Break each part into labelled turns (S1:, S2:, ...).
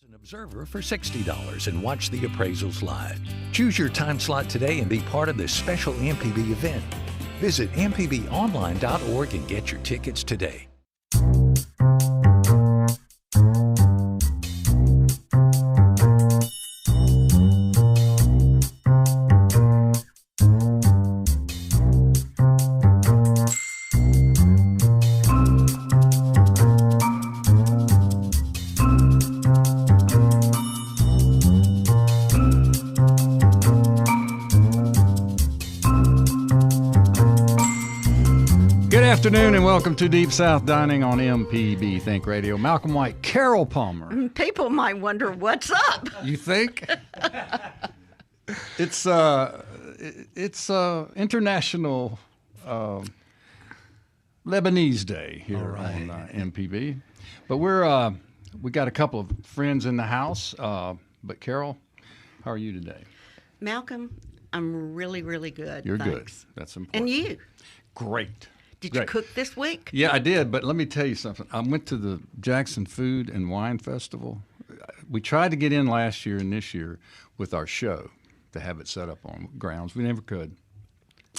S1: an observer for $60 and watch the appraisals live. Choose your time slot today and be part of this special MPB event. Visit mpbonline.org and get your tickets today.
S2: Good afternoon and welcome to Deep South Dining on MPB Think Radio. Malcolm White, Carol Palmer.
S3: People might wonder what's up.
S2: You think? It's International Lebanese Day here on MPB. But we got a couple of friends in the house. But Carol, how are you today?
S3: Malcolm, I'm really, really good.
S2: You're
S3: Thanks.
S2: good. That's important.
S3: And you?
S2: Great.
S3: Did you cook this week?
S2: Yeah, I did, but let me tell you something. I went to the Jackson Food and Wine Festival. We tried to get in last year and this year with our show to have it set up on grounds. We never could.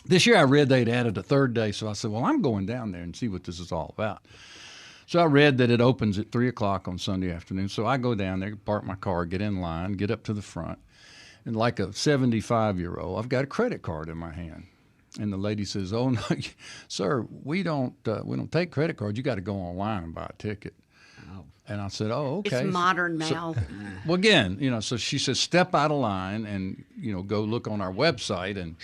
S2: This year I read they'd added a third day, so I said, well, I'm going down there and see what this is all about. So I read that it opens at 3 o'clock on Sunday afternoon. So I go down there, park my car, get in line, get up to the front, and like a 75-year-old, I've got a credit card in my hand. And the lady says, "Oh no, sir, we don't take credit cards. You got to go online and buy a ticket." Oh. And I said, "Oh, okay."
S3: It's modern now.
S2: So, well, again, so she says, "Step out of line and go look on our website and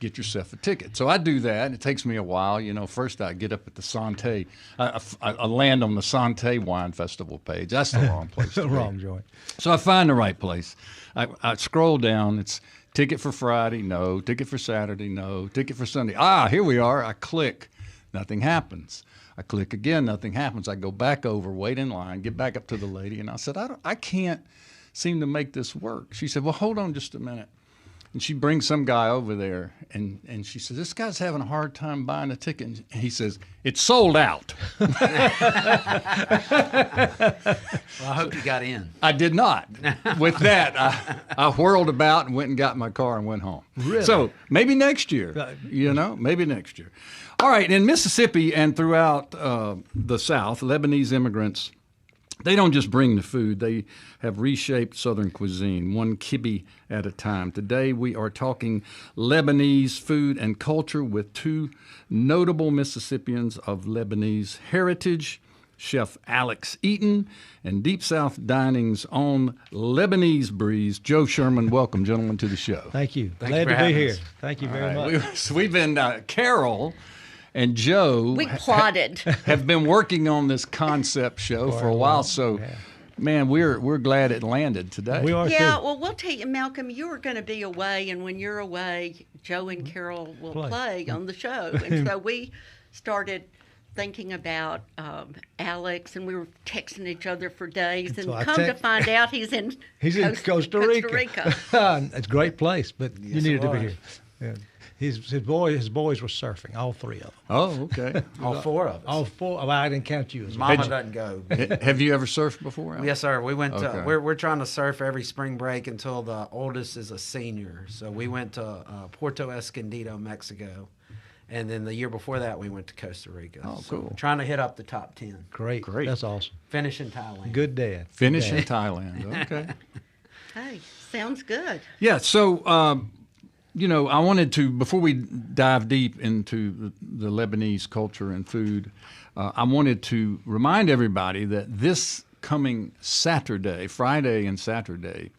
S2: get yourself a ticket." So I do that. And it takes me a while. First I get up at the Santé. I land on the Santé Wine Festival page. That's the wrong place.
S4: The wrong joint.
S2: So I find the right place. I scroll down. It's ticket for Friday, no. Ticket for Saturday, no. Ticket for Sunday. Here we are. I click. Nothing happens. I click again. Nothing happens. I go back over, wait in line, get back up to the lady, and I said, I can't seem to make this work. She said, well, hold on just a minute. And she brings some guy over there, and she says, this guy's having a hard time buying a ticket. And he says, it's sold out.
S5: Well, I hope you got in.
S2: I did not. With that, I whirled about and went and got my car and went home.
S4: Really?
S2: So maybe next year, maybe next year. All right, in Mississippi and throughout the South, Lebanese immigrants, they don't just bring the food. They have reshaped Southern cuisine, one kibbeh at a time. Today, we are talking Lebanese food and culture with two notable Mississippians of Lebanese heritage, Chef Alex Eaton, and Deep South Dining's own Lebanese breeze, Joe Sherman. Welcome, gentlemen, to the show.
S4: Thank you.
S5: Glad
S4: to be here. Thank you very much.
S2: We've been, Carol and Joe have been working on this concept show for a while, so man, we're glad it landed today.
S4: We are too.
S3: Well, we'll tell you, Malcolm, you're going to be away, and when you're away, Joe and Carol will play on the show. And so we started thinking about Alex, and we were texting each other for days, and to find out he's in
S4: Costa Rica. It's a great place, but you needed to be here. Yeah. His boys were surfing, all three of them.
S2: Oh, okay.
S5: All four of us.
S4: All four. Well, I didn't count you as well.
S5: Mama doesn't go.
S2: Have you ever surfed before, Alex?
S5: Yes, sir. We went. We're trying to surf every spring break until the oldest is a senior. So we went to Puerto Escondido, Mexico, and then the year before that we went to Costa Rica.
S2: Oh,
S5: so
S2: cool.
S5: Trying to hit up the top 10.
S4: Great. That's awesome.
S5: Finish in Thailand.
S4: Good dad.
S2: Finish in Thailand. Okay.
S3: Hey, sounds good.
S2: Yeah. So. I wanted to, before we dive deep into the Lebanese culture and food, I wanted to remind everybody that this coming Saturday, Friday and Saturday,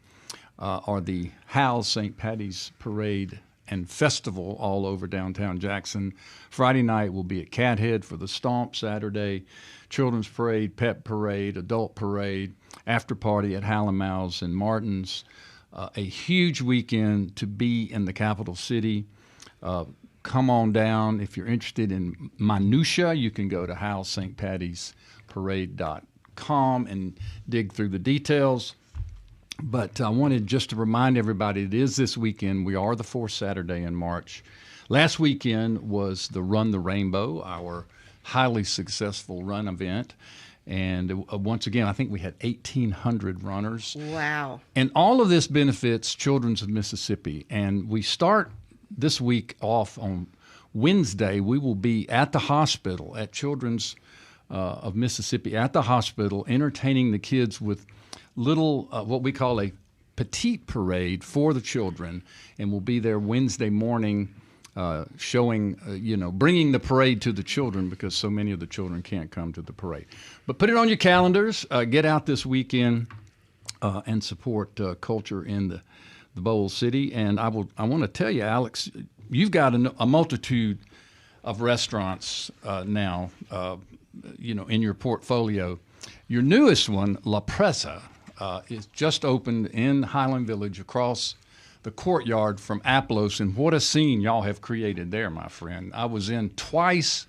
S2: are the Howell St. Patty's Parade and Festival all over downtown Jackson. Friday night will be at Cathead for the Stomp. Saturday, Children's Parade, Pep Parade, Adult Parade, After Party at Hallamow's and Martin's. A huge weekend to be in the capital city. Come on down. If you're interested in minutia, you can go to howellstpattiesparade.com and dig through the details. But I wanted just to remind everybody it is this weekend. We are the fourth Saturday in March. Last weekend was the Run the Rainbow, our highly successful run event. And once again, I think we had 1,800 runners.
S3: Wow.
S2: And all of this benefits Children's of Mississippi. And we start this week off on Wednesday. We will be at the hospital, at Children's of Mississippi, at the hospital, entertaining the kids with little, what we call a petite parade for the children. And we'll be there Wednesday morning showing, bringing the parade to the children because so many of the children can't come to the parade. But put it on your calendars. Get out this weekend and support culture in the Bowl City. And I want to tell you, Alex, you've got a multitude of restaurants now, in your portfolio. Your newest one, La Presa, is just opened in Highland Village across the courtyard from Aplos, and what a scene y'all have created there, my friend. I was in twice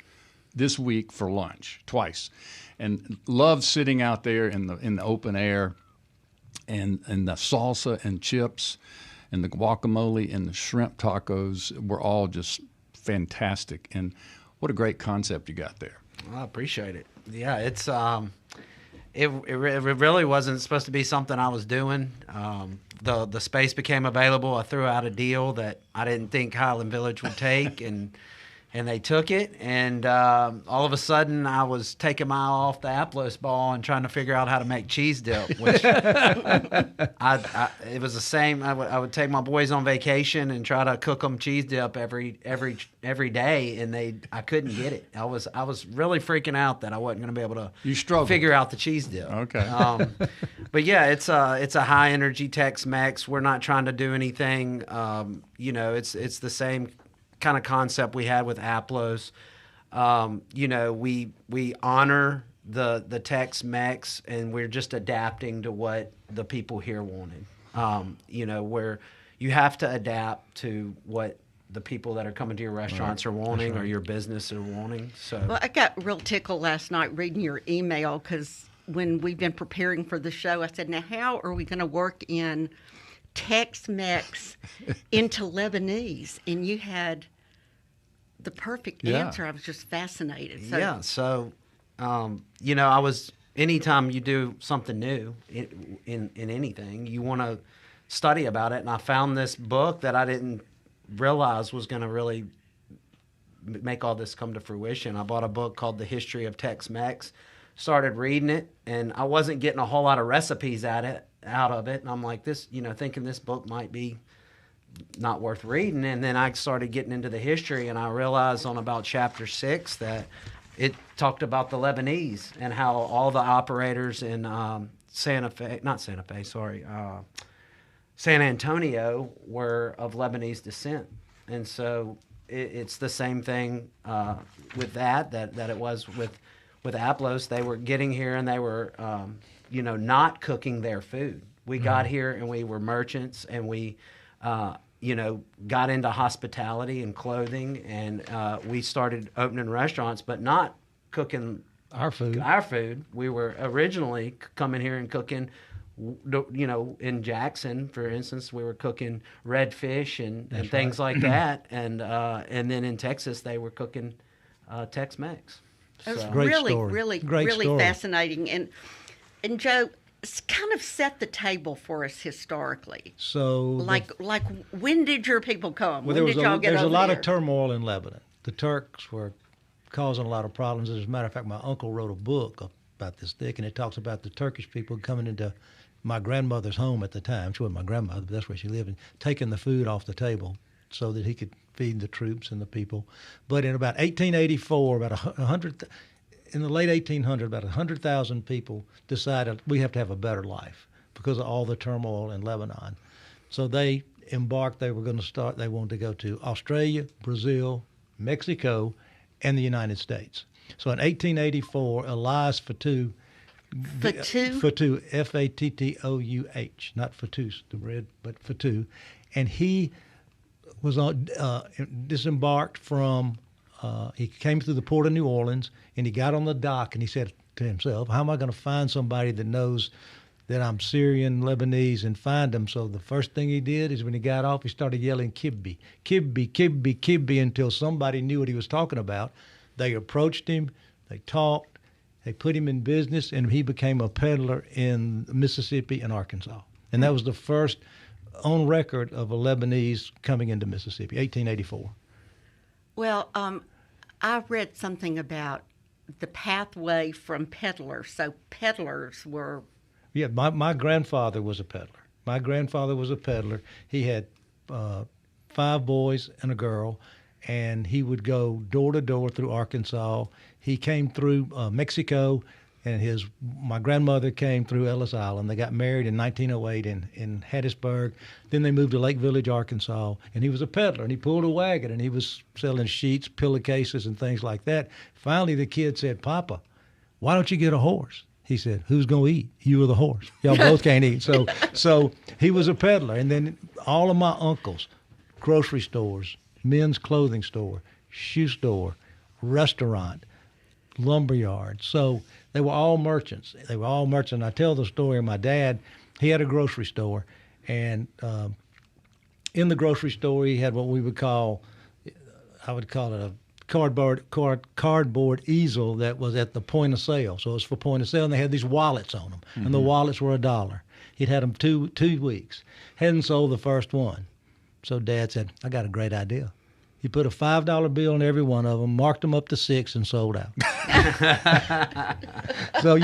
S2: this week for lunch, twice, and loved sitting out there in the open air, and the salsa and chips, and the guacamole and the shrimp tacos were all just fantastic. And what a great concept you got there.
S5: I appreciate it. Yeah, it's it really wasn't supposed to be something I was doing. The space became available. I threw out a deal that I didn't think Highland Village would take, and they took it. And all of a sudden, I was taking my eye off the Aplos ball and trying to figure out how to make cheese dip. Which it was the same. I would take my boys on vacation and try to cook them cheese dip every day, and I couldn't get it. I was really freaking out that I wasn't going to be able to figure out the cheese dip.
S2: Okay.
S5: But yeah, it's a high energy Tex-Mex. We're not trying to do anything. It's the same kind of concept we had with Aplos. We honor the Tex-Mex, and we're just adapting to what the people here wanted. Where you have to adapt to what the people that are coming to your restaurants are wanting, or your business are wanting. So,
S3: well, I got real tickled last night reading your email, because when we've been preparing for the show, I said, now how are we going to work in Tex-Mex into Lebanese? And you had the perfect answer. I was just fascinated.
S5: So, I was, anytime you do something new in anything, you want to study about it. And I found this book that I didn't realize was going to really make all this come to fruition. I bought a book called The History of Tex-Mex, started reading it, and I wasn't getting a whole lot of recipes out of it. And I'm like, thinking this book might be not worth reading. And then I started getting into the history, and I realized on about chapter 6 that it talked about the Lebanese and how all the operators in San Antonio were of Lebanese descent. And so it's the same thing with that it was with Aplos. They were getting here, and they were not cooking their food. We got here, and we were merchants, and we got into hospitality and clothing, and we started opening restaurants, but not cooking
S4: our food.
S5: We were originally coming here and cooking, in Jackson, for instance, we were cooking redfish and things like that, and then in Texas they were cooking Tex-Mex.
S3: It was
S5: So.
S3: really fascinating, and Joe, kind of set the table for us historically.
S4: So,
S3: like when did your people come?
S4: Well,
S3: when did y'all get over
S4: there's a lot
S3: there?
S4: of turmoil in Lebanon. The Turks were causing a lot of problems. As a matter of fact, my uncle wrote a book about this thick, and it talks about the Turkish people coming into my grandmother's home at the time. She wasn't my grandmother, but that's where she lived, and taking the food off the table so that he could feed the troops and the people. But in about 1884, in the late 1800s, about 100,000 people decided we have to have a better life because of all the turmoil in Lebanon. So they embarked. They wanted to go to Australia, Brazil, Mexico, and the United States. So in 1884, Elias Fatouh, Fattouh, not Fattoush, the bread, but Fatouh, and he was disembarked from. He came through the port of New Orleans, and he got on the dock, and he said to himself, how am I going to find somebody that knows that I'm Syrian, Lebanese, and find them? So the first thing he did is when he got off, he started yelling, Kibbe, Kibbe, Kibbe, Kibbe, until somebody knew what he was talking about. They approached him, they talked, They put him in business, and he became a peddler in Mississippi and Arkansas. And that was the first on record of a Lebanese coming into Mississippi, 1884.
S3: Well, I read something about the pathway from peddlers. So peddlers were...
S4: Yeah, my grandfather was a peddler. My grandfather was a peddler. He had 5 boys and a girl, and he would go door to door through Arkansas. He came through Mexico, and my grandmother came through Ellis Island. They got married in 1908 in Hattiesburg. Then they moved to Lake Village, Arkansas, and he was a peddler, and he pulled a wagon, and he was selling sheets, pillowcases, and things like that. Finally, the kid said, "Papa, why don't you get a horse?" He said, "Who's going to eat? You or the horse? Y'all both can't eat." So he was a peddler. And then all of my uncles, grocery stores, men's clothing store, shoe store, restaurant, lumberyard. So they were all merchants. I tell the story of my dad. He had a grocery store, and in the grocery store he had what we would call, I would call it a cardboard easel that was at the point of sale. So it was for point of sale, and they had these wallets on them, and the wallets were $1. He'd had them two weeks. Hadn't sold the first one. So Dad said, "I got a great idea." He put a $5 bill in every one of them, marked them up to 6, and sold out. So,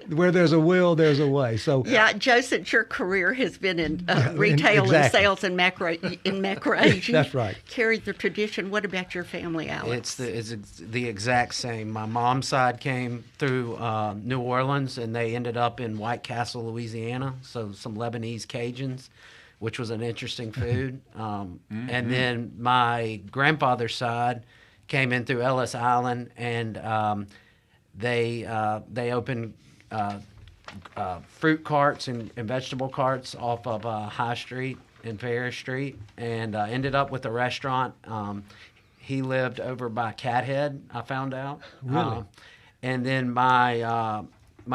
S4: where there's a will, there's a way. So
S3: yeah, Joe, since your career has been in retail and sales and macro age,
S4: that's right.
S3: Carried the tradition. What about your family,
S5: It's
S3: Alex?
S5: the exact same. My mom's side came through New Orleans, and they ended up in White Castle, Louisiana. So some Lebanese Cajuns, which was an interesting food. And then my grandfather's side came in through Ellis Island, and they opened fruit carts and vegetable carts off of High Street and Ferris Street, and ended up with a restaurant. He lived over by Cathead, I found out.
S4: Really?
S5: And then my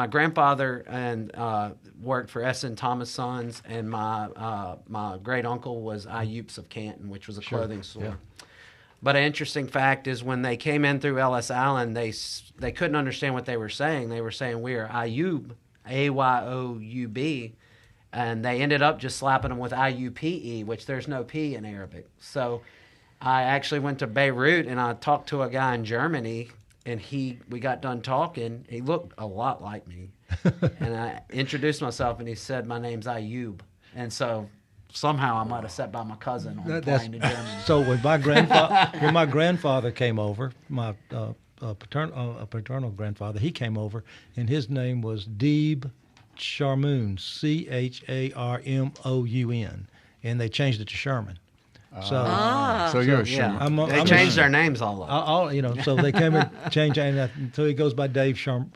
S5: grandfather worked for S. N. Thomas Sons, and my great uncle was Ayoub's of Canton, which was a clothing store. Yeah. But an interesting fact is when they came in through Ellis Island, they couldn't understand what they were saying. They were saying, "We are Ayoub, Ayoub," and they ended up just slapping them with IUPE, which there's no P in Arabic. So I actually went to Beirut, and I talked to a guy in Germany, and we got done talking. He looked a lot like me. And I introduced myself, and he said, "My name's Ayoub." And so somehow I might have sat by my cousin on the plane to Germany.
S4: So when my grandfather came over, my paternal grandfather, he came over, and his name was Deeb Charmoun, Charmoun, and they changed it to Sherman.
S2: So you're a Sherman.
S5: They changed their names all up.
S4: So they came and changed, and so he goes by Dave Sherman.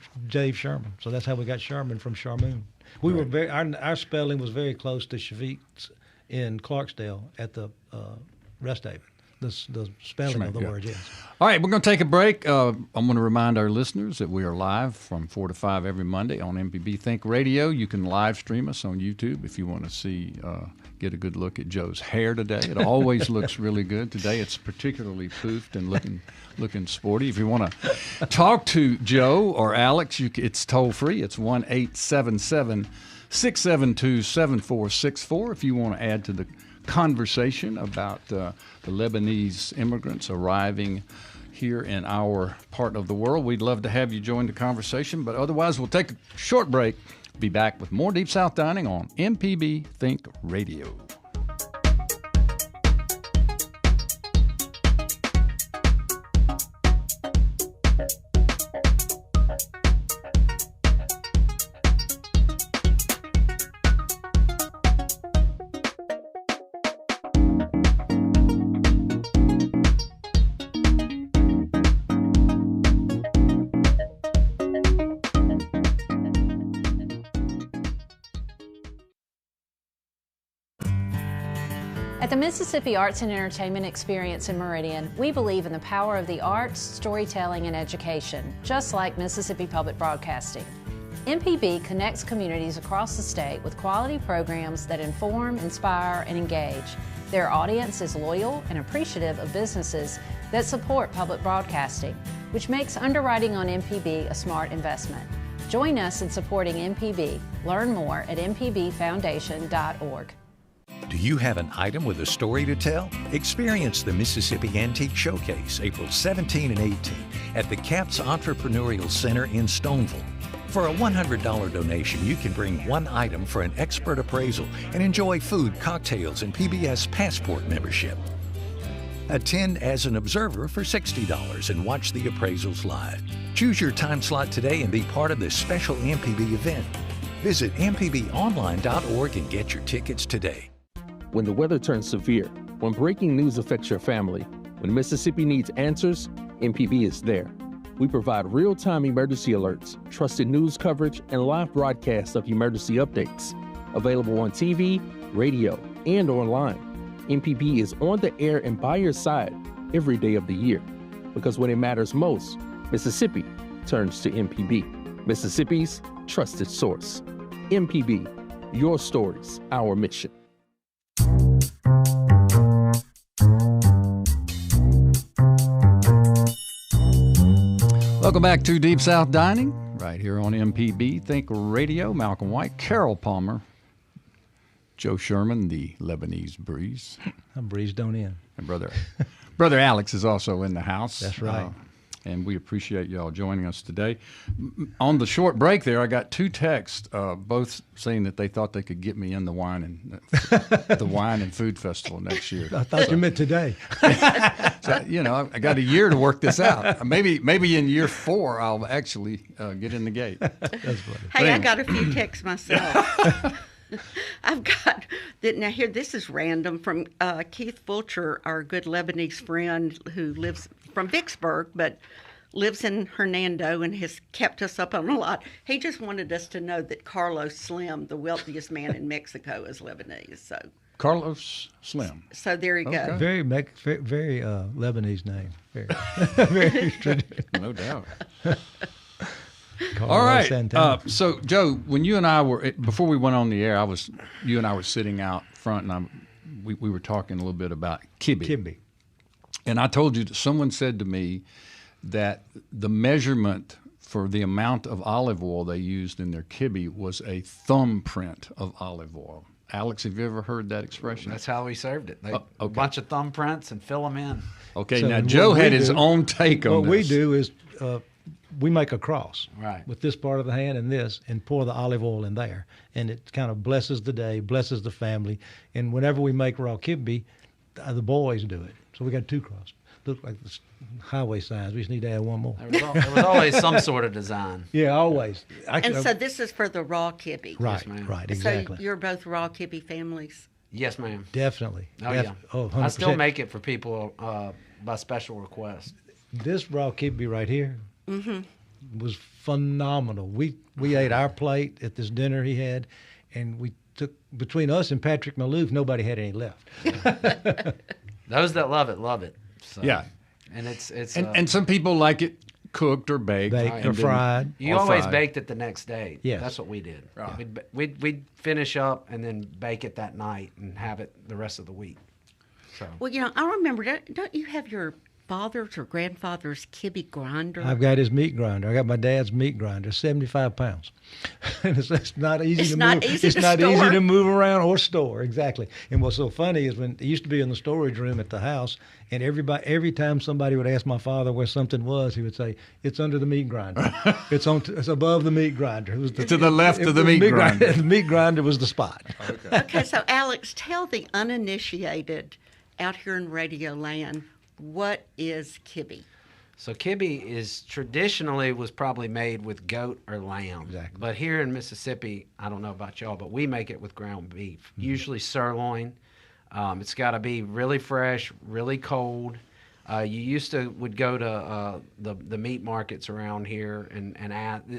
S4: So that's how we got Sherman from Charmoun. We were our spelling was very close to Shafiq's in Clarksdale at the Rest Haven. The spelling of the word, yes.
S2: All right, we're going to take a break. I'm going to remind our listeners that we are live from 4 to 5 every Monday on MPB Think Radio. You can live stream us on YouTube if you want to get a good look at Joe's hair today. It always looks really good. Today it's particularly poofed and looking sporty. If you want to talk to Joe or Alex, it's toll free. It's 1-877-672-7464 if you want to add to the conversation about the Lebanese immigrants arriving here in our part of the world. We'd love to have you join the conversation, but otherwise we'll take a short break. Be back with more Deep South Dining on MPB Think Radio.
S6: At the Mississippi Arts and Entertainment Experience in Meridian, we believe in the power of the arts, storytelling, and education, just like Mississippi Public Broadcasting. MPB connects communities across the state with quality programs that inform, inspire, and engage. Their audience is loyal and appreciative of businesses that support public broadcasting. which makes underwriting on MPB a smart investment. Join us in supporting MPB. Learn more at mpbfoundation.org.
S1: Do you have an item with a story to tell? Experience the Mississippi Antique Showcase April 17 and 18 at the CAPS Entrepreneurial Center in Stoneville. For a $100 donation, you can bring one item for an expert appraisal and enjoy food, cocktails, and PBS Passport membership. Attend as an observer for $60 and watch the appraisals live. Choose your time slot today and be part of this special MPB event. Visit mpbonline.org and get your tickets today.
S7: When the weather turns severe, when breaking news affects your family, when Mississippi needs answers, MPB is there. We provide real-time emergency alerts, trusted news coverage, and live broadcasts of emergency updates. Available on TV, radio, and online. MPB is on the air and by your side every day of the year. Because when it matters most, Mississippi turns to MPB, Mississippi's trusted source. MPB, your stories, our mission.
S2: Welcome back to Deep South Dining, right here on MPB Think Radio. Malcolm White, Carol Palmer, Joe Sherman, the Lebanese Breeze.
S4: I breezed on in.
S2: And Brother Alex is also in the house.
S4: That's right.
S2: And we appreciate y'all joining us today. On the short break there, I got two texts, both saying that they thought they could get me in the wine and food festival next year.
S4: I thought you meant today.
S2: So, I got a year to work this out. Maybe in year 4 I'll actually get in the gate.
S4: That's funny.
S3: Hey, I got a few texts myself. I've got now here. This is random from Keith Fulcher, our good Lebanese friend who lives from Vicksburg, but lives in Hernando and has kept us up on a lot. He just wanted us to know that Carlos Slim, the wealthiest man in Mexico, is Lebanese. So
S2: Carlos Slim.
S3: So there you go.
S4: Very Lebanese name. Very traditional.
S2: No doubt. All right. So, Joe, when you and I were before we went on the air, you and I were sitting out front, and we were talking a little bit about kibbeh. And I told you that someone said to me that the measurement for the amount of olive oil they used in their kibbeh was a thumbprint of olive oil. Alex, have you ever heard that expression?
S5: That's how we served it. A bunch of thumbprints and fill them in.
S2: Okay,
S4: So
S2: now Joe had his own take on this.
S4: What we do is we make a cross
S5: with
S4: this part of the hand and this, and pour the olive oil in there. And it kind of blesses the day, blesses the family. And whenever we make raw kibbeh, the boys do it. So we got 2 crosses. Look like the highway signs. We just need to add one more.
S5: There was always some sort of design.
S4: Yeah, always.
S3: So this is for the raw kibbeh.
S4: Right,
S5: Yes,
S4: right, exactly.
S3: So you're both raw kibbeh families.
S5: Yes, ma'am.
S4: Definitely.
S5: Oh, yeah.
S4: Oh, 100%.
S5: I still make it for people by special request.
S4: This raw kibbeh right here was phenomenal. We ate our plate at this dinner he had, and we took, between us and Patrick Malouf, nobody had any left.
S5: Those that love it. So.
S2: Yeah.
S5: And it's
S2: and some people like it cooked or baked.
S4: Or fried.
S5: You always baked it the next day.
S4: Yes.
S5: That's what we did.
S2: Right.
S5: We'd finish up and then bake it that night and have it the rest of the week. So.
S3: Well, I remember, don't you have your father's or grandfather's kibbeh grinder?
S4: I've got his meat grinder. I got my dad's meat grinder, 75 pounds. And it's not easy to move. It's not easy to move around or store, exactly. And what's so funny is when it used to be in the storage room at the house, and every time somebody would ask my father where something was, he would say, "It's under the meat grinder. It's above the meat grinder." It was
S2: to the left of the meat grinder.
S4: The meat grinder was the spot.
S3: Okay, so Alex, tell the uninitiated out here in Radio Land, what is kibbeh?
S5: So kibbeh was probably made with goat or lamb.
S4: Exactly.
S5: But here in Mississippi, I don't know about y'all, but we make it with ground beef, usually sirloin. It's got to be really fresh, really cold. You would go to the meat markets around here and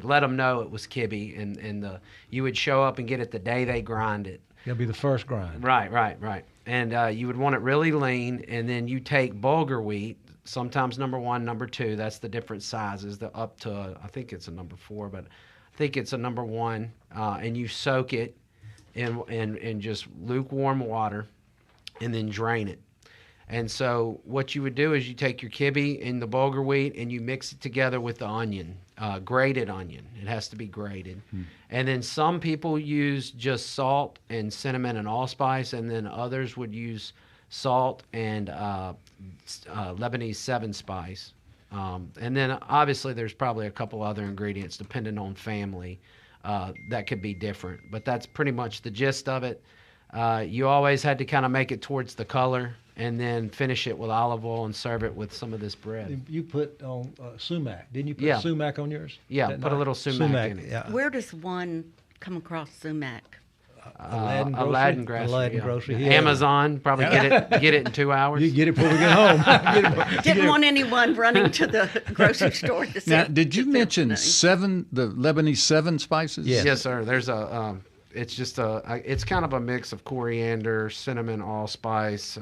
S5: let them know it was kibbeh, and you would show up and get it the day they grind it.
S4: It'll be the first grind.
S5: Right. And you would want it really lean, and then you take bulgur wheat, sometimes number 1, number 2. That's the different sizes. Up to, I think it's a number 4, but I think it's a number 1. And you soak it in just lukewarm water, and then drain it. And so what you would do is you take your kibbe and the bulgur wheat and you mix it together with the onion, grated onion. It has to be grated. And then some people use just salt and cinnamon and allspice, and then others would use salt and Lebanese 7-spice. And then obviously there's probably a couple other ingredients depending on family that could be different. But that's pretty much the gist of it. You always had to kind of make it towards the color and then finish it with olive oil and serve it with some of this bread.
S4: You put on sumac. Didn't you put
S5: Yeah.
S4: sumac on yours?
S5: Yeah,
S4: that
S5: put a
S4: night?
S5: little sumac in it.
S4: Yeah.
S3: Where does one come across sumac?
S5: Aladdin Grocery.
S4: Aladdin
S5: Yeah.
S4: Grocery.
S5: Yeah.
S4: Yeah.
S5: Amazon, probably get it in 2 hours.
S4: You get it before we get home.
S3: Didn't want anyone running to the grocery store to see.
S2: Now, did you
S3: get
S2: mention
S3: everything.
S2: the Lebanese 7 spices?
S4: Yes.
S5: Yes, sir. There's it's kind of a mix of coriander, cinnamon, allspice,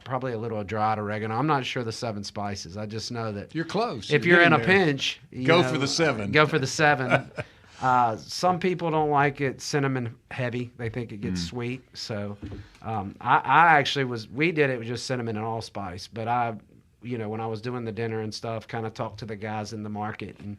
S5: probably a little dried oregano. I'm not sure the 7 spices. I just know that
S2: You're close.
S5: if you're in a
S2: getting there.
S5: pinch,
S2: Go for the 7.
S5: Go for the 7. Some people don't like it cinnamon heavy. They think it gets sweet. So I actually we did it with just cinnamon and allspice. But when I was doing the dinner and stuff, kind of talked to the guys in the market, and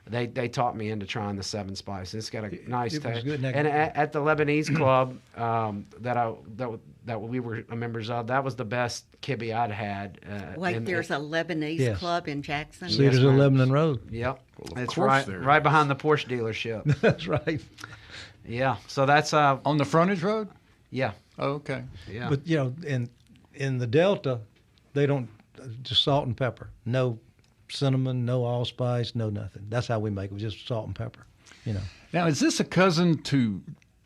S5: they taught me into trying the 7 spices. It's got a nice
S4: It was
S5: taste.
S4: good.
S5: And at the Lebanese club that we were members of, that was the best kibbe I'd had.
S3: Wait, there's a Lebanese
S4: Yes.
S3: club in Jackson?
S4: Cedars
S5: Yes,
S4: of
S5: ma'am.
S4: Lebanon Road.
S5: Yep. It's
S2: course there
S5: right
S2: is.
S5: behind the Porsche dealership.
S4: That's right.
S5: Yeah. So that's
S2: On the frontage road?
S5: yeah.
S2: Oh, okay.
S5: Yeah.
S4: But in the Delta, they don't just salt and pepper. No cinnamon, no allspice, no nothing. That's how we make it, just salt and pepper.
S2: Now, is this a cousin to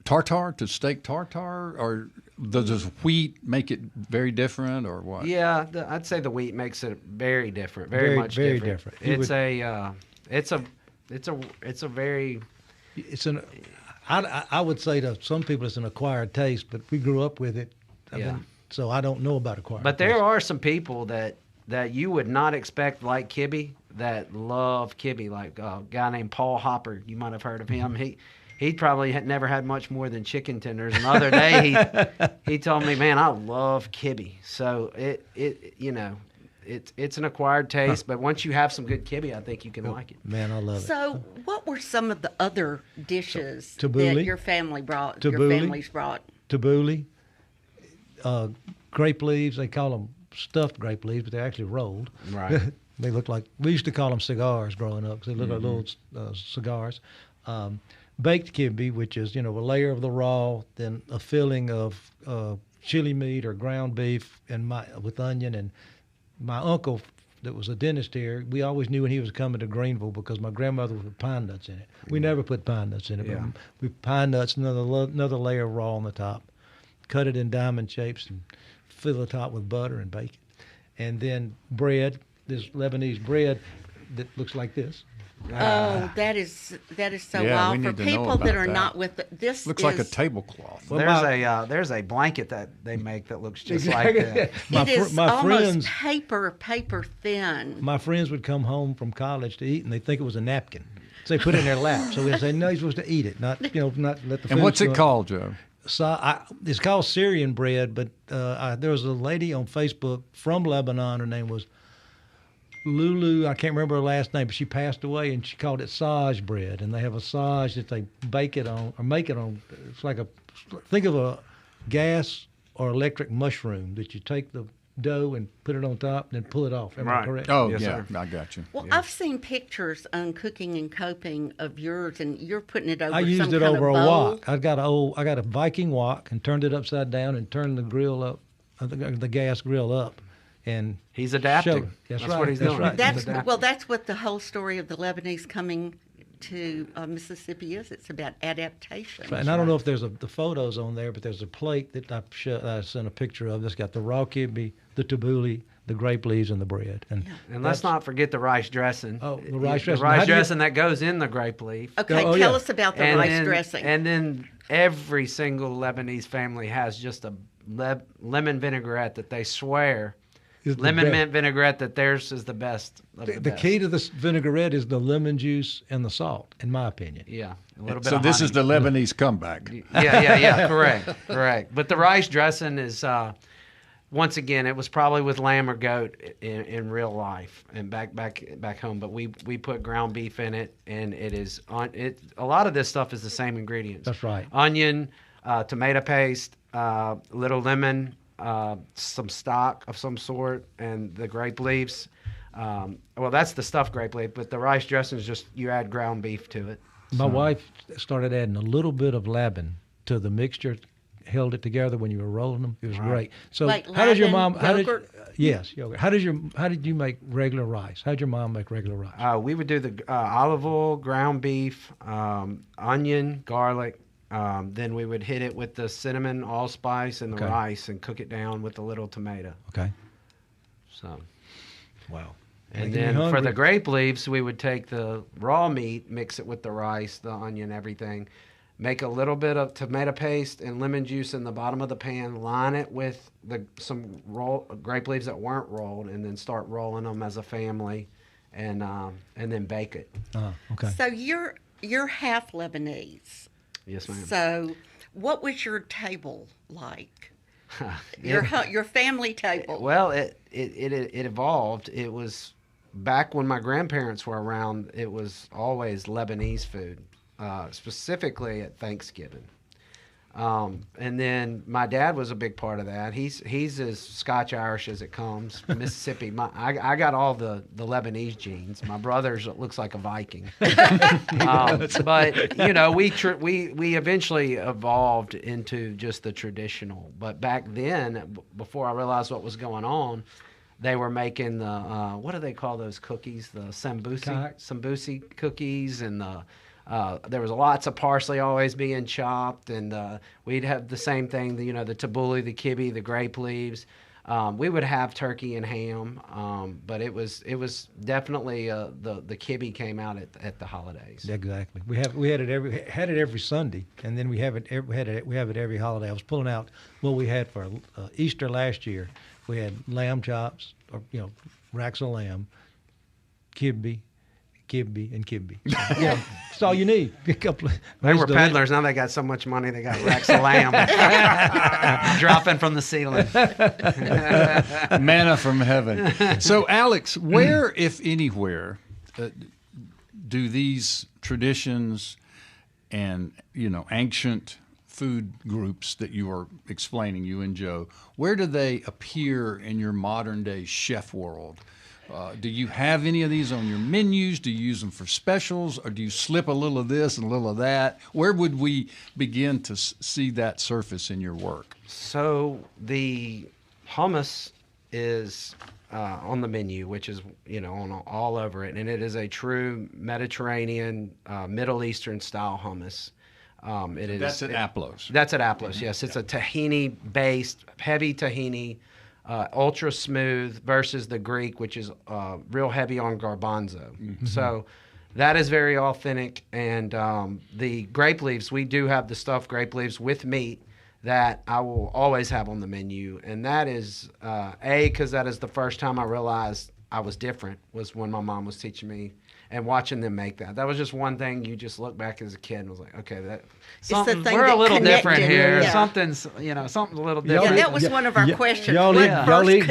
S2: tartare, to steak tartare, or does wheat make it very different, or what?
S5: Yeah, I'd say the wheat makes it very different, very much
S4: very
S5: different.
S4: different.
S5: It's a very
S4: I would say to some people it's an acquired taste, but we grew up with it. So I don't know about acquired.
S5: But
S4: taste.
S5: there are some people that you would not expect like kibbe that love kibbe, like a guy named Paul Hopper. You might have heard of him. He probably had never had much more than chicken tenders. And the other day he told me, man, I love kibbe. So it's an acquired taste, but once you have some good kibbe, I think you can like it.
S4: Man, I love it.
S3: So, what were some of the other dishes
S4: Tabbouleh.
S3: that your family brought? Your
S4: Tabbouleh.
S3: families brought.
S4: Tabbouleh, grape leaves. They call them stuffed grape leaves, but they're actually rolled.
S5: Right.
S4: They look like, we used to call them cigars growing up because they look like little cigars. Baked kibbe, which is, a layer of the raw, then a filling of chili meat or ground beef and with onion. And my uncle that was a dentist here, we always knew when he was coming to Greenville because my grandmother would put pine nuts in it. We never put pine nuts in it.
S5: Yeah.
S4: But we pine nuts, another layer of raw on the top. Cut it in diamond shapes and fill the top with butter and bacon. And then bread, this Lebanese bread that looks like this.
S3: Oh, that is so
S2: Yeah, we
S3: wild for
S2: need to know
S3: people
S2: about
S3: that are
S2: that.
S3: not with this.
S2: Looks like a tablecloth.
S4: Well,
S5: There's a blanket that they make that looks just like that.
S3: It is
S4: my
S3: almost
S4: friends,
S3: paper thin.
S4: my friends would come home from college to eat, and they think it was a napkin. So they put it in their lap. So we'd say, no, you're supposed to eat it, not let the food.
S2: And what's it
S4: go-
S2: called, Joe?
S4: So it's called Syrian bread, but there was a lady on Facebook from Lebanon. Her name was Lulu. I can't remember her last name, but she passed away, and she called it sage bread. And they have a sage that they bake it on or make it on. It's like think of a gas or electric mushroom that you take the dough and put it on top and then pull it off. Am I
S5: Right.
S4: correct?
S2: Oh,
S5: Yes,
S2: yeah,
S5: sir.
S2: I got you.
S3: Well, I've seen pictures on Cooking and Coping of yours, and you're putting it over
S4: I used
S3: some
S4: it
S3: kind
S4: over a
S3: of bowl.
S4: wok. I got a Viking wok and turned it upside down and turned the grill up, the gas grill up, and
S5: He's adapting.
S4: showed it. That's right.
S5: what he's
S4: That's
S5: doing.
S4: right.
S3: That's what the whole story of the Lebanese coming to Mississippi is. It's about adaptation.
S4: And I don't know if there's the photos on there, but there's a plate that I sent a picture of that's got the raw kibbe, the tabbouleh, the grape leaves, and the bread. And
S5: And let's not forget the rice dressing.
S4: Oh, the rice dressing.
S5: The
S4: How
S5: rice
S4: do you-
S5: dressing that goes in the grape leaf.
S3: Okay,
S4: Oh,
S3: tell
S4: yeah.
S3: us about the rice dressing.
S5: And then every single Lebanese family has just a lemon vinaigrette that they swear,
S4: Is the
S5: lemon
S4: best.
S5: mint vinaigrette, that theirs is the best of the
S4: The
S5: best.
S4: key to this vinaigrette is the lemon juice and the salt, in my opinion.
S5: Yeah, a little bit
S2: So
S5: of
S2: this is
S5: honey.
S2: the Lebanese comeback.
S5: Yeah, correct. But the rice dressing is, once again, it was probably with lamb or goat in real life and back home. But we put ground beef in it, and it is on it. A lot of this stuff is the same ingredients.
S4: That's right.
S5: Onion, tomato paste, little lemon, some stock of some sort, and the grape leaves. Well, that's the stuffed grape leaf, but the rice dressing is just you add ground beef to it.
S4: My wife started adding a little bit of Laban to the mixture, held it together when you were rolling them. It was great. So
S3: Like
S4: how does your
S3: Laban
S4: mom?
S3: yogurt?
S4: Yes, yogurt. How did you make regular rice? How did your mom make regular rice?
S5: We would do the olive oil, ground beef, onion, garlic. Then we would hit it with the cinnamon, allspice, and the rice, and cook it down with a little tomato.
S4: Okay.
S5: So.
S4: Wow.
S5: And then for the grape leaves, we would take the raw meat, mix it with the rice, the onion, everything. Make a little bit of tomato paste and lemon juice in the bottom of the pan. Line it with some grape leaves that weren't rolled, and then start rolling them as a family, and then bake it.
S4: Okay.
S3: So you're half Lebanese.
S5: Yes, ma'am.
S3: So what was your table like? Your family table.
S5: Well, it evolved. It was back when my grandparents were around. It was always Lebanese food, specifically at Thanksgiving. And then my dad was a big part of that. He's as Scotch-Irish as it comes. Mississippi. I got all the Lebanese genes. My brother's looks like a Viking. But you know, we eventually evolved into just the traditional. But back then, before I realized what was going on, they were making the what do they call those cookies? The sambusi cookies, and there was lots of parsley always being chopped, and we'd have the same thing, the tabbouleh, the kibbe, the grape leaves. We would have turkey and ham, but it was definitely the kibbe came out at the holidays.
S4: Exactly. We had it every Sunday, and then we have it every holiday. I was pulling out what we had for Easter last year. We had lamb chops, or racks of lamb, kibbe, and kibbe. Yeah, that's all you need. A couple.
S5: They were peddlers. Now they got so much money, they got racks of lamb dropping from the ceiling.
S2: Manna from heaven. So, Alex, where, if anywhere, do these traditions and ancient food groups that you are explaining, you and Joe, where do they appear in your modern day chef world? Do you have any of these on your menus? Do you use them for specials, or do you slip a little of this and a little of that? Where would we begin to see that surface in your work?
S5: So the hummus is on the menu, which is on all over it, and it is a true Mediterranean, Middle Eastern style hummus.
S2: That's at Aplos.
S5: That's at Aplos. Yes, it's a tahini-based, heavy tahini. Ultra smooth versus the Greek, which is real heavy on garbanzo. Mm-hmm. So that is very authentic. And the grape leaves, we do have the stuffed grape leaves with meat that I will always have on the menu. And that is, because that is the first time I realized I was different, was when my mom was teaching me and watching them make that. That was just one thing you just look back as a kid and was like, okay, we're a little different here.
S3: Yeah.
S5: Something's a little different.
S3: Yeah, that was one of our questions.
S4: Y'all eat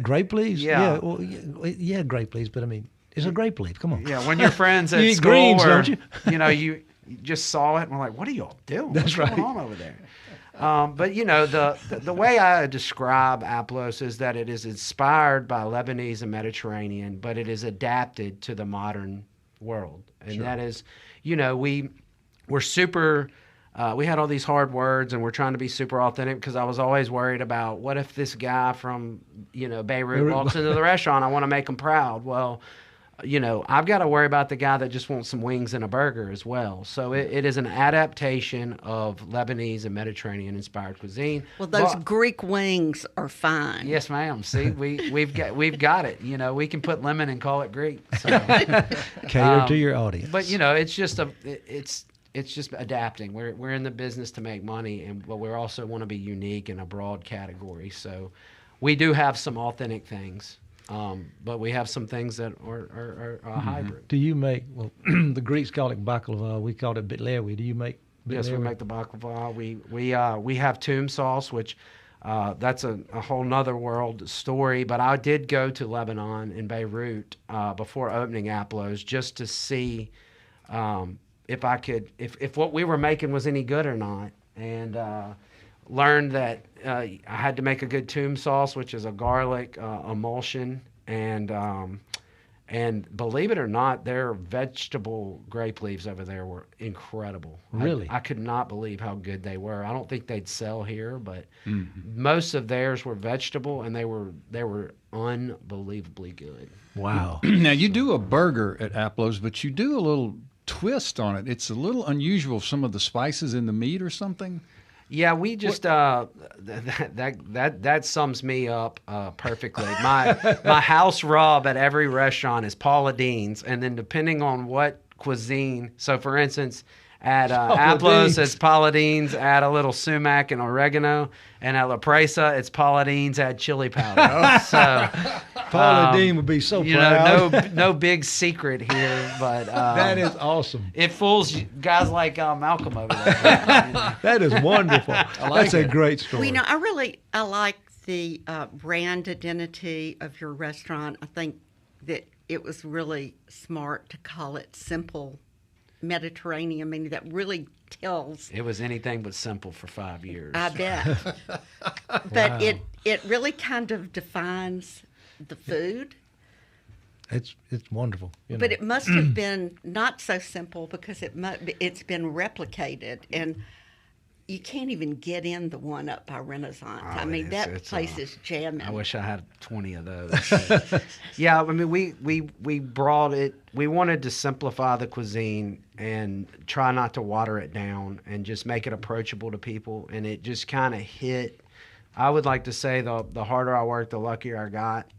S4: grape leaves?
S5: Yeah.
S4: Yeah, grape leaves, but I mean, it's a grape leaf. Come on.
S5: Yeah, when your friends at
S4: you eat
S5: school
S4: greens, don't you?
S5: You just saw it and were like, what are y'all doing?
S4: That's
S5: What's going on over there? But the way I describe Aplos is that it is inspired by Lebanese and Mediterranean, but it is adapted to the modern world, and that is, we're super. We had all these hard words, and we're trying to be super authentic, because I was always worried about, what if this guy from Beirut walks into the restaurant? I want to make him proud. Well, I've got to worry about the guy that just wants some wings and a burger as well. So it is an adaptation of Lebanese and Mediterranean inspired cuisine.
S3: Well, those Greek wings are fine.
S5: Yes, ma'am. See, we've got it. We can put lemon and call it Greek. So.
S4: Cater to your audience.
S5: But it's just it's just adapting. We're in the business to make money, but we also want to be unique in a broad category. So we do have some authentic things. But we have some things that are hybrid.
S4: Do you make, the Greeks call it baklava, we call it bitlewi. Do you make bitlewi?
S5: Yes, we make the baklava. We have tomb sauce, which that's a whole nother world story. But I did go to Lebanon and Beirut before opening Aplos just to see if I could, if what we were making was any good or not, and learned that I had to make a good tomb sauce, which is a garlic emulsion, and believe it or not, their vegetable grape leaves over there were incredible.
S4: Really?
S5: I could not believe how good they were. I don't think they'd sell here, but most of theirs were vegetable, and they were unbelievably good.
S4: Wow.
S2: Now, you do a burger at Aplos, but you do a little twist on it. It's a little unusual, some of the spices in the meat or something.
S5: Yeah, we just that sums me up perfectly. My house rub at every restaurant is Paula Deen's, and then depending on what cuisine. So, for instance, at Aplos it's Paula Deen's, add a little sumac and oregano, and at La Presa it's Paula Deen's, add chili powder. So
S4: Paula Deen would be so proud.
S5: No big secret here, but
S4: that is awesome.
S5: It fools guys like Malcolm over there.
S4: That is wonderful. That's a great story.
S3: Well, I like the brand identity of your restaurant. I think that it was really smart to call it Simple Mediterranean. I mean, that really tells.
S5: It was anything but simple for 5 years.
S3: I bet. But it really kind of defines the food.
S4: It's wonderful.
S3: But it must have been not so simple because it's been replicated, and you can't even get in the one up by Renaissance. I mean, that place is jamming.
S5: I wish I had 20 of those. Yeah, I mean, we brought it. We wanted to simplify the cuisine and try not to water it down and just make it approachable to people. And it just kind of hit. I would like to say the harder I work, the luckier I got,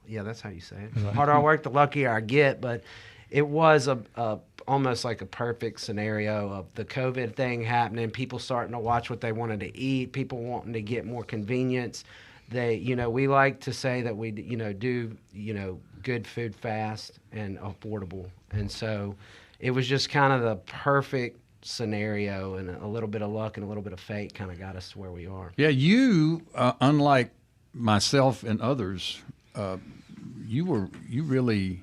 S5: yeah, that's how you say it. The harder I work, the luckier I get. But it was almost like a perfect scenario of the COVID thing happening, people starting to watch what they wanted to eat, people wanting to get more convenience. We like to say that we, do, good food fast and affordable. And so it was just kind of the perfect scenario, and a little bit of luck and a little bit of fate kind of got us to where we are.
S2: Yeah, you, unlike myself and others, you really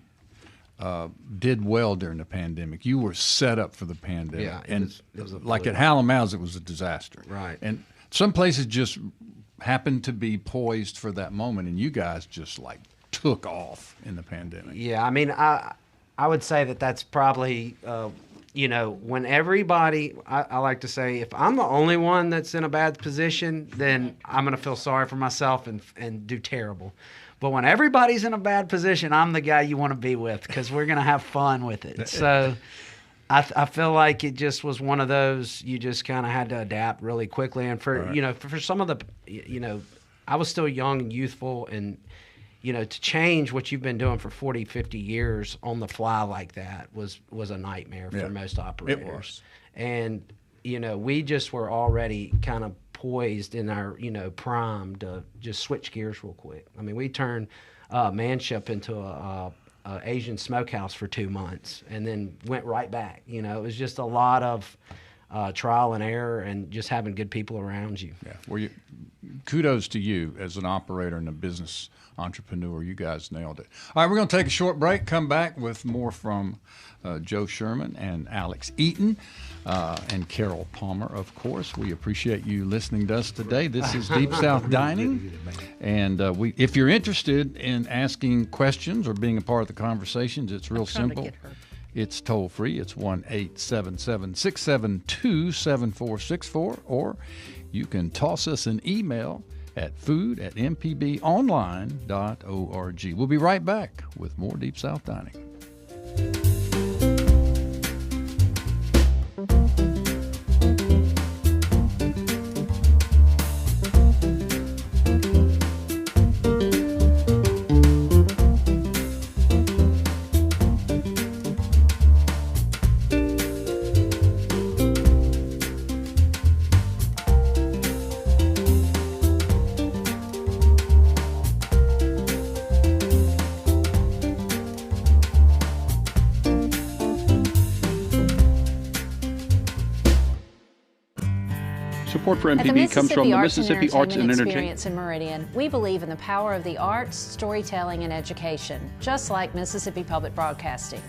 S2: did well during the pandemic. You were set up for the pandemic.
S5: Yeah,
S2: it was
S5: a
S2: like at Hallamals, it was a disaster.
S5: Right.
S2: And some places just happened to be poised for that moment, and you guys just like took off in the pandemic.
S5: Yeah, I mean, I would say that's probably, when everybody, I like to say, if I'm the only one that's in a bad position, then I'm going to feel sorry for myself and do terrible. But when everybody's in a bad position, I'm the guy you want to be with because we're going to have fun with it. So I feel like it just was one of those, you just kind of had to adapt really quickly. And for some of the, I was still young and youthful, and, to change what you've been doing for 40, 50 years on the fly like that was a nightmare for most operators.
S2: It was.
S5: And, we just were already kind of poised in our, prime to just switch gears real quick. I mean, we turned Manship into a Asian smokehouse for 2 months and then went right back. It was just a lot of trial and error and just having good people around you.
S2: Yeah. Well, kudos to you as an operator and a business entrepreneur. You guys nailed it. All right, we're going to take a short break, come back with more from Joe Sherman and Alex Eaton and Carol Palmer, of course. We appreciate you listening to us today. This is Deep South Dining. And if you're interested in asking questions or being a part of the conversations, it's real simple. It's toll free. It's 1-877-672-7464, or you can toss us an email at food@mpbonline.org. We'll be right back with more Deep South Dining.
S8: Support for
S6: At the
S8: MPB comes from
S6: Mississippi
S8: the
S6: Arts
S8: Mississippi Arts and Entertainment
S6: Experience in Meridian. We believe in the power of the arts, storytelling, and education, just like Mississippi Public Broadcasting.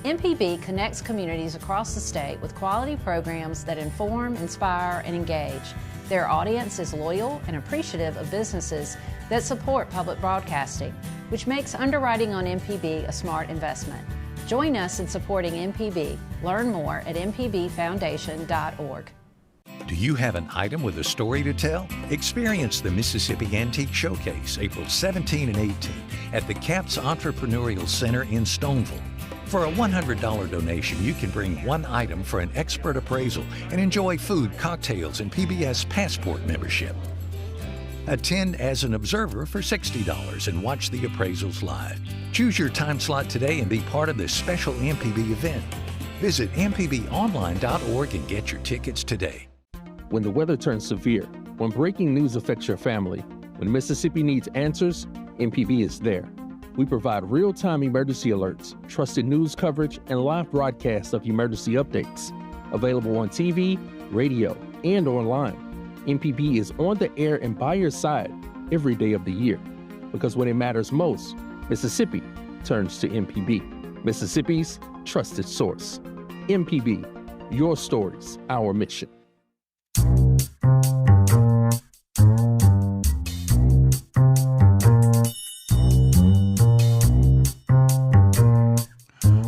S6: MPB connects communities across the state with quality programs that inform, inspire, and engage. Their audience is loyal and appreciative of businesses that support public broadcasting, which makes underwriting on MPB a smart investment. Join us in supporting MPB. Learn more at mpbfoundation.org.
S1: Do you have an item with a story to tell? Experience the Mississippi Antique Showcase April 17 and 18 at the CAPS Entrepreneurial Center in Stoneville. For a $100 donation, you can bring one item for an expert appraisal and enjoy food, cocktails, and PBS Passport membership. Attend as an observer for $60 and watch the appraisals live. Choose your time slot today and be part of this special MPB event. Visit mpbonline.org and get your tickets today.
S7: When the weather turns severe, when breaking news affects your family, when Mississippi needs answers, MPB is there. We provide real-time emergency alerts, trusted news coverage, and live broadcasts of emergency updates. Available on TV, radio, and online. MPB is on the air and by your side every day of the year. Because when it matters most, Mississippi turns to MPB, Mississippi's trusted source. MPB, your stories, our mission.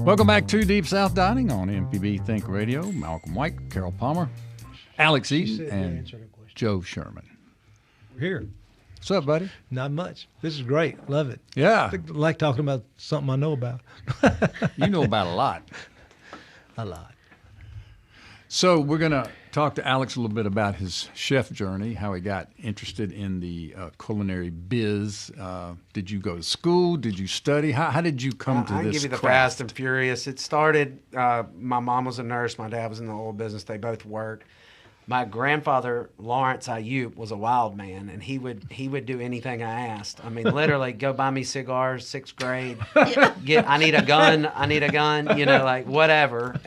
S2: Welcome back to Deep South Dining on MPB Think Radio. Malcolm White, Carol Palmer, Alex Eaton, and Joe Sherman.
S4: We're here.
S2: What's up, buddy?
S4: Not much. This is great. Love it.
S2: Yeah.
S4: I like talking about something I know about.
S2: You know about a lot.
S4: A lot.
S2: So we're going to talk to Alex a little bit about his chef journey, how he got interested in the culinary biz. Did you go to school? Did you study? How did you come to this
S5: I can give you the
S2: craft?
S5: fast and furious. It started, my mom was a nurse. My dad was in the oil business. They both worked. My grandfather, Lawrence Ayup, was a wild man, and he would do anything I asked. I mean, literally, go buy me cigars, 6th grade. I need a gun, you know, like whatever.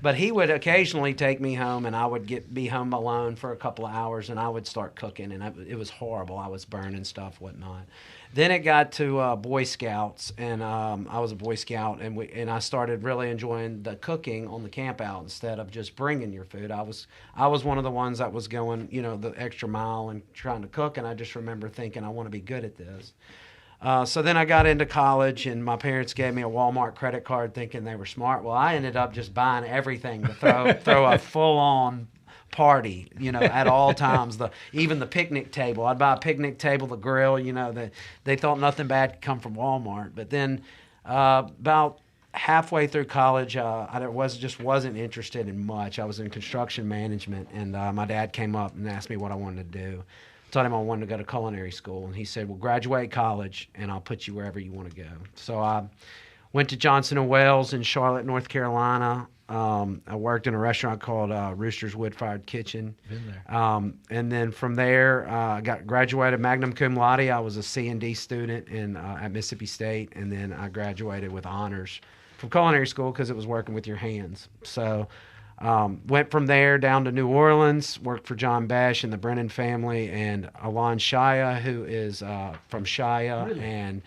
S5: But he would occasionally take me home, and I would be home alone for a couple of hours, and I would start cooking, and it was horrible. I was burning stuff, whatnot. Then it got to Boy Scouts, and I was a Boy Scout, and I started really enjoying the cooking on the camp out instead of just bringing your food. I was one of the ones that was going, you know, the extra mile and trying to cook, and I just remember thinking I want to be good at this. So then I got into college, and my parents gave me a Walmart credit card thinking they were smart. Well, I ended up just buying everything to throw a full-on party, you know, at all times. Even the picnic table. I'd buy a picnic table, the grill, you know, they thought nothing bad could come from Walmart. But then about halfway through college, I wasn't interested in much. I was in construction management, and my dad came up and asked me what I wanted to do. I told him I wanted to go to culinary school, and he said, well, graduate college, and I'll put you wherever you want to go. So I went to Johnson & Wales in Charlotte, North Carolina. I worked in a restaurant called Rooster's Wood-Fired Kitchen.
S4: Been there.
S5: And then from there, I graduated magna cum laude. I was a C&D student at Mississippi State, and then I graduated with honors from culinary school because it was working with your hands. So went from there down to New Orleans, worked for John Besh and the Brennan family, and Alon Shaya, who is from Shaya, really? And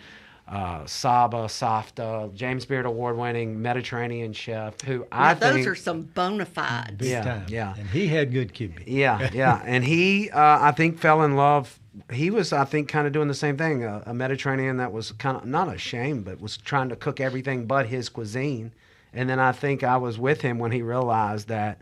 S5: Saba, Safta, James Beard award-winning Mediterranean chef, who I think...
S3: Those are some bona fides.
S4: Big time.
S5: Yeah.
S4: And he had good kidney.
S5: Yeah. And he, I think, fell in love. He was, I think, kind of doing the same thing, a Mediterranean that was kind of, not ashamed, but was trying to cook everything but his cuisine. And then I think I was with him when he realized that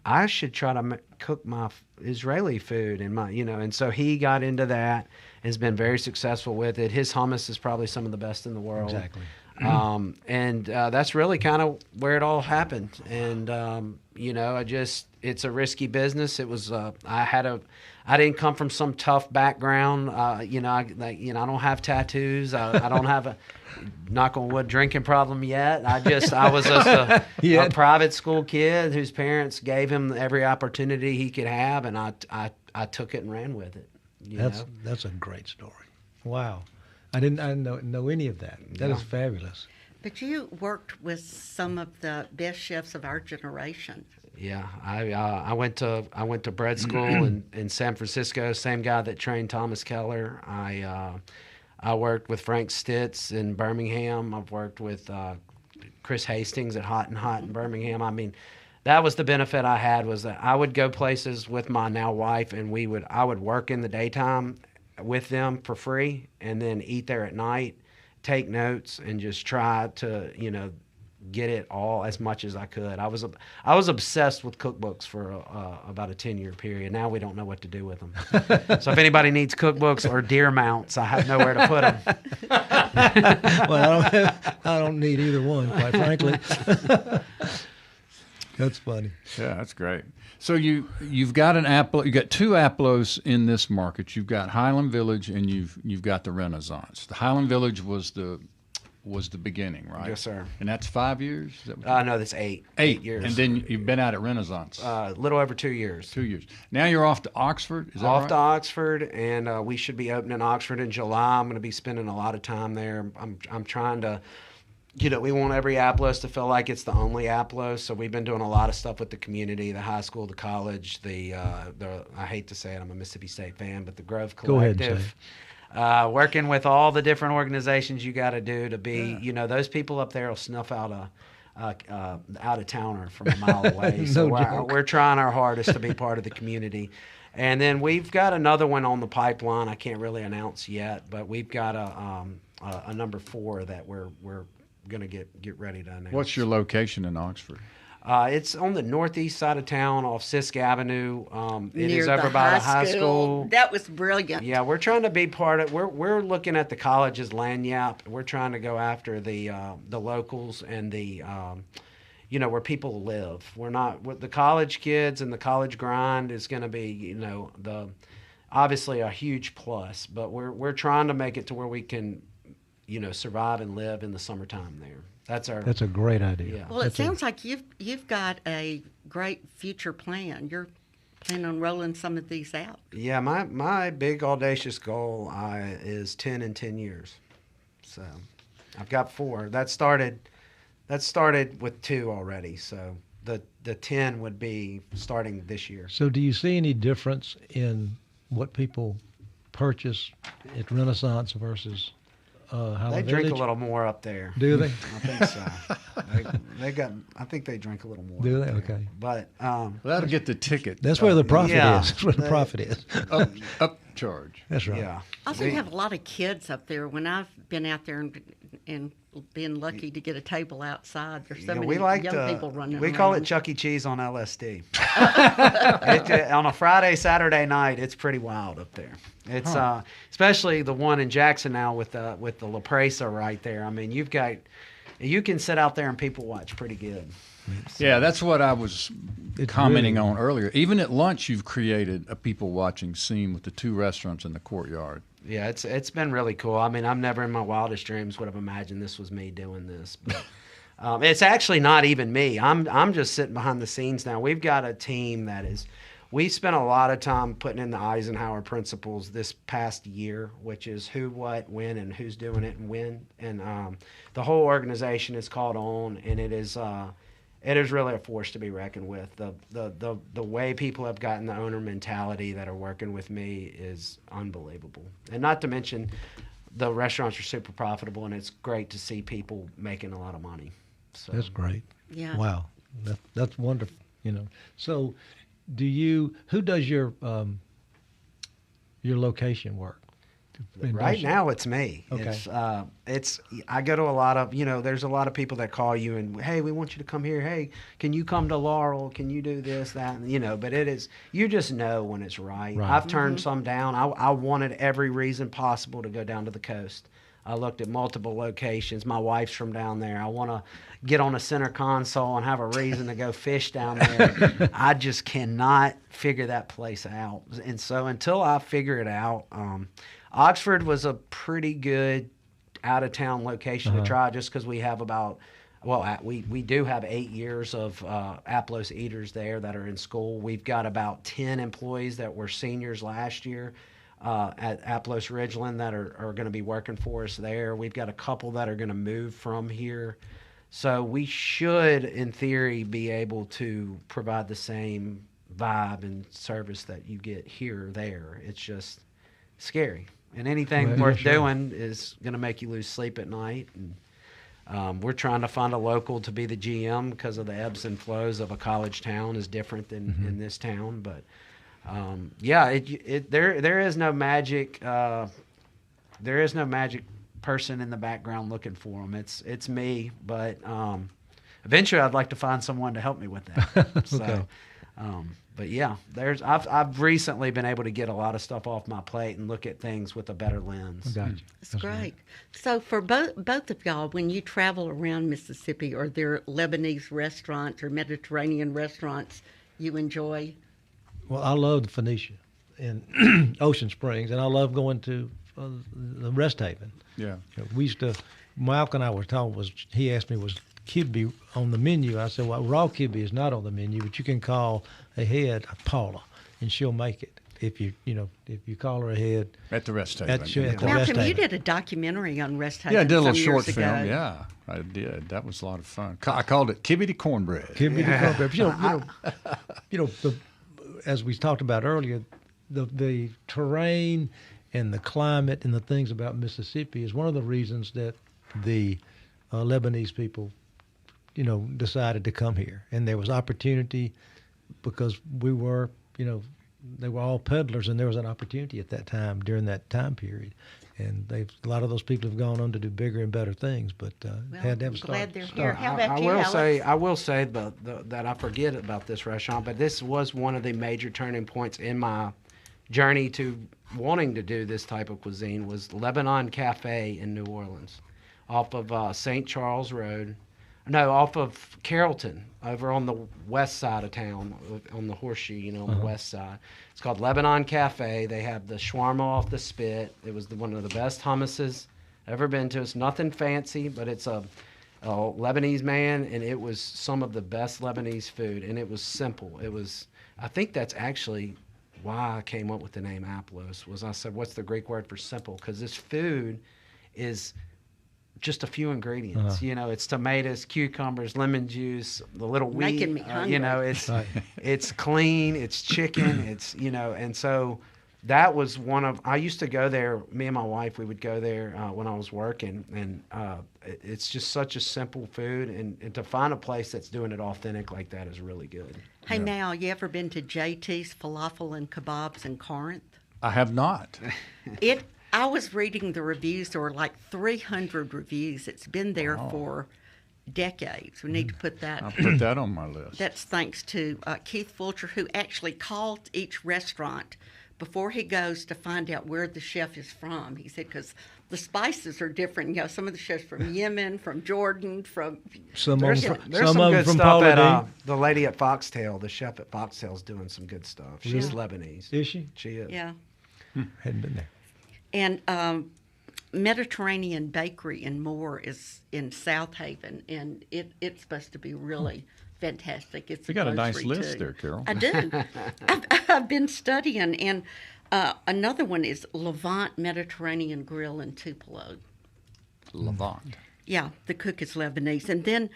S5: I should try to cook my Israeli food and so he got into that, has been very successful with it. His hummus is probably some of the best in the world.
S4: Exactly.
S5: And that's really kind of where it all happened. And it's a risky business. It was I didn't come from some tough background. I don't have tattoos. I don't have a knock on wood drinking problem yet. I was just a private school kid whose parents gave him every opportunity he could have, and I took it and ran with it.
S4: That's a great story. Wow. I didn't know any of that. That is fabulous.
S3: But you worked with some of the best chefs of our generation.
S5: Yeah, I went to bread school in San Francisco. Same guy that trained Thomas Keller. I worked with Frank Stitz in Birmingham. I've worked with Chris Hastings at Hot and Hot in Birmingham. I mean, that was the benefit I had, was that I would go places with my now wife, and I would work in the daytime with them for free, and then eat there at night, take notes, and just try to get it all as much as I could. I was obsessed with cookbooks for about a 10-year period. Now we don't know what to do with them. So if anybody needs cookbooks or deer mounts, I have nowhere to put them.
S4: Well, I don't need either one, quite frankly. That's funny.
S2: Yeah, that's great. So you've got you got two Applos in this market. You've got Highland Village and you've got the Renaissance. The Highland Village was the beginning, right?
S5: Yes, sir.
S2: And that's 5 years? Is that
S5: No, that's 8.
S2: 8
S5: years.
S2: And then you've been out at Renaissance.
S5: A little over 2 years.
S2: 2 years. Now you're off to Oxford, is that
S5: Off
S2: right?
S5: to Oxford, and we should be opening Oxford in July. I'm going to be spending a lot of time there. I'm trying to, we want every Applos to feel like it's the only Applos, so we've been doing a lot of stuff with the community, the high school, the college, I hate to say it, I'm a Mississippi State fan, but the Grove Collective.
S4: Go ahead and say it.
S5: Working with all the different organizations you got to do to be, those people up there will snuff out a out-of-towner from a mile away. So we're trying our hardest to be part of the community. And then we've got another one on the pipeline I can't really announce yet, but we've got a number 4 that we're going to get ready to announce.
S2: What's your location in Oxford?
S5: It's on the northeast side of town off Sisk Avenue. It
S3: Near
S5: is over
S3: the
S5: by the high school.
S3: That was brilliant.
S5: Yeah, we're trying to be part of. We're looking at the college's land yap. We're trying to go after the locals and the where people live. We're not with the college kids, and the college grind is going to be obviously a huge plus. But we're trying to make it to where we can survive and live in the summertime there. That's
S4: a great idea.
S5: Yeah.
S3: Well, it sounds like you've got a great future plan. You're planning on rolling some of these out.
S5: Yeah, my big audacious goal is 10 in 10 years. So I've got 4. That started with 2 already. So the 10 would be starting this year.
S4: So do you see any difference in what people purchase at Renaissance versus Highland
S5: They drink
S4: Village?
S5: a little more up there.
S4: Do they?
S5: I think so. I think they drink a little more.
S4: Do
S5: up
S4: they?
S5: there.
S4: Okay.
S5: But
S2: Well, that'll get the ticket.
S4: That's where the profit
S5: yeah.
S4: is. That's where the profit is.
S2: Up charge.
S4: That's right.
S5: yeah.
S3: I also have a lot of kids up there. When I've been out there and been lucky to get a table outside, there's so many young people running
S5: We
S3: around.
S5: call it Chuck E. Cheese on LSD. On a Friday, Saturday night, it's pretty wild up there. It's especially the one in Jackson now with the La Presa right there. I mean, you can sit out there and people watch pretty good.
S2: Yeah, that's what I was commenting on earlier. Even at lunch, you've created a people watching scene with the 2 restaurants in the courtyard.
S5: Yeah, it's been really cool. I mean, I've never in my wildest dreams would have imagined this was me doing this, but it's actually not even me. I'm just sitting behind the scenes now. We've got a team that is. We spent a lot of time putting in the Eisenhower principles this past year, which is who, what, when, and who's doing it and when. And the whole organization is called on, and it is really a force to be reckoned with. The way people have gotten the owner mentality that are working with me is unbelievable. And not to mention, the restaurants are super profitable, and it's great to see people making a lot of money. So.
S4: That's great.
S3: Yeah.
S4: Wow. That's wonderful. So who does your location work?
S5: Right now, it's me.
S4: Okay.
S5: I go to a lot of, there's a lot of people that call you and, hey, we want you to come here. Hey, can you come to Laurel? Can you do this, that? But it is, you just know when it's right. I've turned some down. I wanted every reason possible to go down to the coast. I looked at multiple locations. My wife's from down there. I want to get on a center console and have a reason to go fish down there. I just cannot figure that place out. And so until I figure it out, Oxford was a pretty good out-of-town location to try just because we have we do have 8 years of Applos eaters there that are in school. We've got about 10 employees that were seniors last year at Applos Ridgeland that are going to be working for us there. We've got a couple that are going to move from here So we should, in theory, be able to provide the same vibe and service that you get here or there. It's just scary. And anything worth doing is going to make you lose sleep at night. And we're trying to find a local to be the GM because of the ebbs and flows of a college town is different than in this town. But there is no magic. There is no magic person in the background looking for them. It's me, but eventually I'd like to find someone to help me with that. So, but yeah, I've recently been able to get a lot of stuff off my plate and look at things with a better lens.
S4: Gotcha.
S3: That's great. So for both of y'all, when you travel around Mississippi, are there Lebanese restaurants or Mediterranean restaurants you enjoy?
S4: Well, I love the Phoenicia in Ocean Springs, and I love going to the Rest Haven.
S2: Yeah.
S4: We used to, Malcolm and I were talking, he asked me, was kibbe on the menu? I said, well, raw kibbe is not on the menu, but you can call ahead Paula, and she'll make it. If you call her ahead.
S2: At the Rest Haven.
S4: At the Rest
S3: Malcolm, you
S4: Haven.
S3: did a documentary on Rest Haven.
S2: Yeah, I did a little
S3: some
S2: short
S3: years
S2: film.
S3: ago.
S2: Yeah, I did. That was a lot of fun. I called it Kibbity Cornbread.
S4: Kibbe cornbread. As we talked about earlier, the terrain and the climate and the things about Mississippi is one of the reasons that the Lebanese people, decided to come here. And there was opportunity because we were, they were all peddlers, and there was an opportunity at that time during that time period. And a lot of those people have gone on to do bigger and better things, but had to have a start.
S3: Glad they're here. How about you,
S5: Alex?
S3: Alex?
S5: I will say that I forget about this restaurant, but this was one of the major turning points in my journey to wanting to do this type of cuisine. Was Lebanon Cafe in New Orleans, off of St. Charles Road. No, off of Carrollton, over on the west side of town, on the Horseshoe, on the west side. It's called Lebanon Cafe. They have the shawarma off the spit. It was one of the best hummuses ever been to. It's nothing fancy, but it's a Lebanese man, and it was some of the best Lebanese food, and it was simple. I think that's actually why I came up with the name Aplos, was I said, what's the Greek word for simple? Because this food is just a few ingredients. It's tomatoes, cucumbers, lemon juice, the little wheat.
S3: Making me hungry.
S5: It's clean, it's chicken, and so that was I used to go there, me and my wife, we would go there when I was working, and it's just such a simple food, and to find a place that's doing it authentic like that is really good.
S3: Hey, Mal, you ever been to JT's Falafel and Kebabs in Corinth?
S2: I have not.
S3: I was reading the reviews. There were like 300 reviews. It's been there for decades. We need to put that.
S2: I'll put that on my list.
S3: That's thanks to Keith Fulcher, who actually called each restaurant before he goes to find out where the chef is from. He said, because the spices are different. Some of the chefs from Yemen, from Jordan, from...
S5: There's some good
S4: from
S5: stuff
S4: Paula
S5: at the lady at Foxtail, the chef at Foxtail, is doing some good stuff. She's Lebanese.
S4: Is she?
S5: She is.
S3: Yeah.
S4: Hadn't been there.
S3: And Mediterranean Bakery and More is in South Haven, and it's supposed to be really fantastic. It's
S2: You got a nice
S3: grocery,
S2: list
S3: too.
S2: there, Carol.
S3: I do. I've been studying, and another one is Levant Mediterranean Grill in Tupelo.
S2: Levant.
S3: Yeah, the cook is Lebanese. And then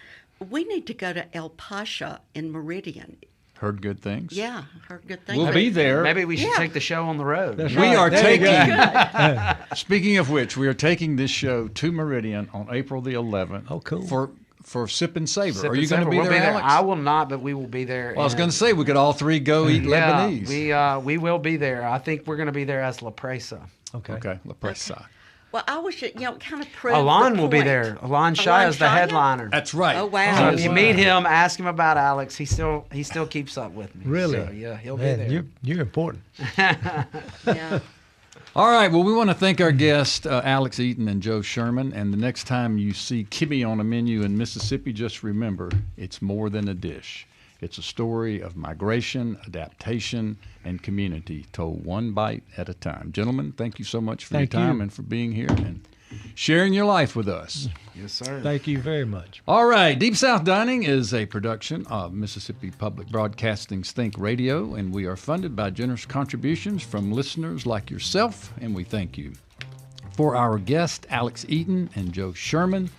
S3: we need to go to El Pasha in Meridian.
S2: Heard good things.
S3: Yeah, heard good things.
S2: We'll be there.
S5: Maybe we should take the show on the road.
S4: That's
S2: We
S4: right.
S2: are
S4: There you
S2: taking.
S4: go.
S2: Speaking of which, we are taking this show to Meridian on April the 11th.
S4: Oh, cool.
S2: For Sip and Savor.
S5: Sip
S2: Are
S5: and
S2: you going to
S5: Savor.
S2: be
S5: We'll
S2: there, Alex?
S5: I will not, but we will be there.
S2: Well, I was going to say we could all three go eat Lebanese.
S5: We will be there. I think we're going to be there as La Presa.
S2: Okay, La Presa.
S3: Well, I was, kind of prove
S5: Alon
S3: the
S5: will be
S3: point.
S5: there. Alon Shah is the
S3: Shah?
S5: headliner.
S2: That's right.
S3: Oh, wow.
S5: So
S3: Oh,
S5: if you meet him, ask him about Alex. He still keeps up with me.
S4: Really?
S5: So, yeah, he'll
S4: Man,
S5: be there.
S4: You're important.
S3: Yeah.
S2: All right. Well, we want to thank our guests, Alex Eaton and Joe Sherman. And the next time you see kibbe on a menu in Mississippi, just remember it's more than a dish. It's a story of migration, adaptation, and community told one bite at a time. Gentlemen, thank you so much for
S4: Thank
S2: your time
S4: you.
S2: and for being here and sharing your life with us.
S5: Yes, sir.
S4: Thank you very much.
S2: All right. Deep South Dining is a production of Mississippi Public Broadcasting's Think Radio, and we are funded by generous contributions from listeners like yourself, and we thank you. For our guests, Alex Eaton and Joe Sherman,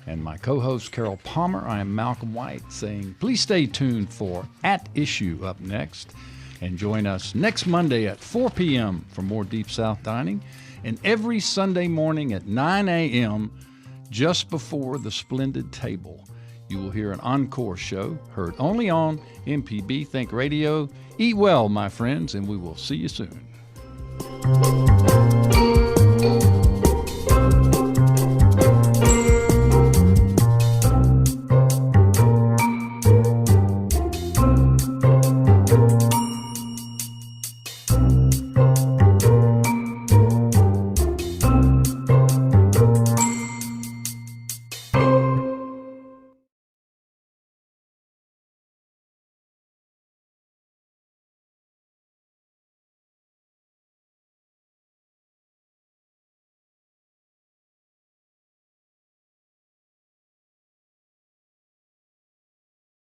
S2: And my co-host, Carol Palmer, I am Malcolm White saying, please stay tuned for At Issue up next. And join us next Monday at 4 p.m. for more Deep South dining. And every Sunday morning at 9 a.m., just before the Splendid Table, you will hear an encore show heard only on MPB Think Radio. Eat well, my friends, and we will see you soon.